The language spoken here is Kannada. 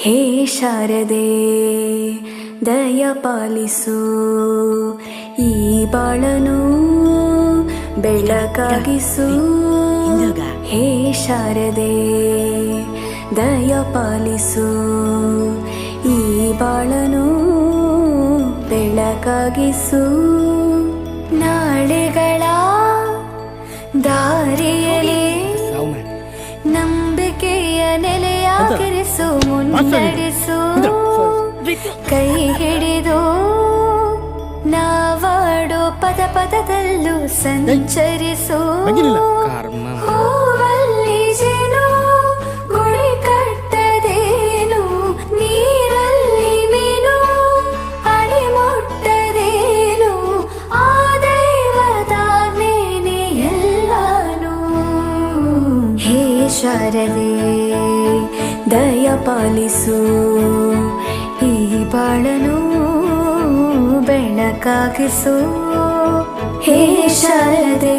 ಹೇ ಶಾರದೆ ದಯ ಪಾಲಿಸು, ಈ ಬಾಳನು ಬೆಳಕಾಗಿಸು. ಹೇ ಶಾರದೆ ದಯ ಪಾಲಿಸು, ಈ ಬಾಳನು ಬೆಳಕಾಗಿಸು. ನಾಳೆಗಳ ದಾರಿಯಲ್ಲಿ ನಂಬಿಕೆಯ ನೆಲೆಯಾಗಿರಿಸು, ಮುನ್ನಡೆಸು. ಕೈ ಹಿಡಿದು ನಾವಾಡೋ ಪದ ಪದದಲ್ಲೂ ಸಂಚರಿಸು. ಹೂವಲ್ಲಿ ಜೇನು ಗುಡಿ ಕಟ್ಟದೇನು, ನೀರಲ್ಲಿ ಮೀನು ಅಡಿ ಮುಟ್ಟದೇನು, ಆ ದೈವದಾಜ್ಞೆನೇ ಎಲ್ಲಾನು. ಹೇ ಶಾರದೆ ದಯ ಪಾಲಿಸು, ಈ ಬಾಳನು ಬೆಳಕಾಗಿಸು. ಹೇ ಶಾರದೆ